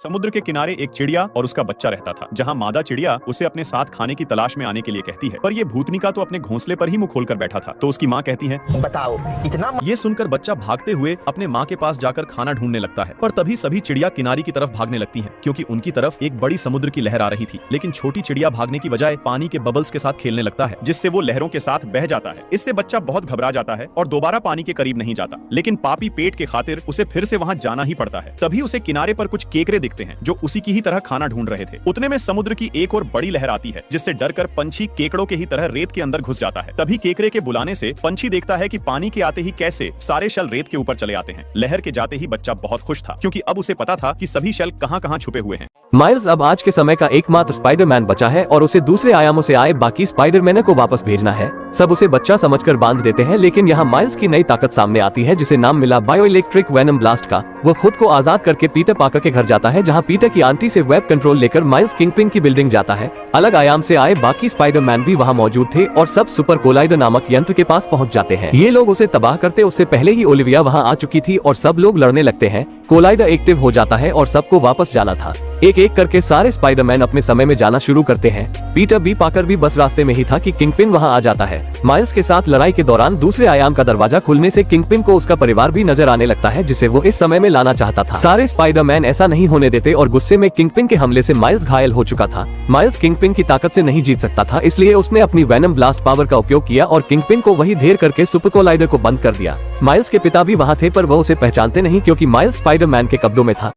समुद्र के किनारे एक चिड़िया और उसका बच्चा रहता था, जहाँ मादा चिड़िया उसे अपने साथ खाने की तलाश में आने के लिए कहती है, पर ये भूतनिका तो अपने घोंसले पर ही मुंह खोलकर बैठा था। तो उसकी माँ कहती है, बताओ इतना। ये सुनकर बच्चा भागते हुए अपने माँ के पास जाकर खाना ढूंढने लगता है, पर तभी सभी चिड़िया किनारे की तरफ भागने लगती हैं, क्योंकि उनकी तरफ एक बड़ी समुद्र की लहर आ रही थी। लेकिन छोटी चिड़िया भागने की बजाय पानी के बबल्स के साथ खेलने लगता है, जिससे वो लहरों के साथ बह जाता है। इससे बच्चा बहुत घबरा जाता है और दोबारा पानी के करीब नहीं जाता, लेकिन पापी पेट के खातिर उसे फिर से वहाँ जाना ही पड़ता है। तभी उसे किनारे पर कुछ केकरे दिखते हैं जो उसी की ही तरह खाना ढूंढ रहे थे। उतने में समुद्र की एक और बड़ी लहर आती है, जिससे डरकर पंछी केकड़ों के ही तरह रेत के अंदर घुस जाता है। तभी केकरे के बुलाने से पंछी देखता है कि पानी के आते ही कैसे सारे शल रेत के ऊपर चले आते हैं। लहर के जाते ही बच्चा बहुत खुश था, क्योंकि अब उसे पता था कि सभी शल कहां-कहां छुपे हुए हैं। माइल्स अब आज के समय का एकमात्र स्पाइडरमैन बचा है और उसे दूसरे आयामों से आए बाकी स्पाइडरमैन को वापस भेजना है। सब उसे बच्चा समझकर बांध देते हैं, लेकिन यहाँ माइल्स की नई ताकत सामने आती है, जिसे नाम मिला बायोइलेक्ट्रिक वेनम ब्लास्ट का। वो खुद को आजाद करके पीटर पार्कर के घर जाता है, जहाँ पीटर की आंटी से वेब कंट्रोल लेकर माइल्स किंगपिन की बिल्डिंग जाता है। अलग आयाम से आए बाकी स्पाइडरमैन भी वहाँ मौजूद थे और सब सुपर कोलाइडर नामक यंत्र के पास पहुँच जाते हैं। ये लोग उसे तबाह करते उससे पहले ही ओलिविया वहाँ आ चुकी थी और सब लोग लड़ने लगते हैं। कोलाइडर एक्टिव हो जाता है और सबको वापस जाना था। एक एक करके सारे स्पाइडरमैन अपने समय में जाना शुरू करते हैं। पीटर बी पार्कर भी बस रास्ते में ही था कि किंगपिन वहां आ जाता है। माइल्स के साथ लड़ाई के दौरान दूसरे आयाम का दरवाजा खुलने से किंगपिन को उसका परिवार भी नजर आने लगता है, जिसे वो इस समय में लाना चाहता था। सारे स्पाइडरमैन ऐसा नहीं होने देते और गुस्से में किंगपिन के हमले से माइल्स घायल हो चुका था। माइल्स किंगपिन की ताकत से नहीं जीत सकता था, इसलिए उसने अपनी वेनम ब्लास्ट पावर का उपयोग किया और किंगपिन को वही ढेर करके सुपर कोलाइडर को बंद कर दिया। माइल्स के पिता भी वहाँ थे, पर वो उसे पहचानते नहीं, क्योंकि माइल्स स्पाइडरमैन के कब्जों में था।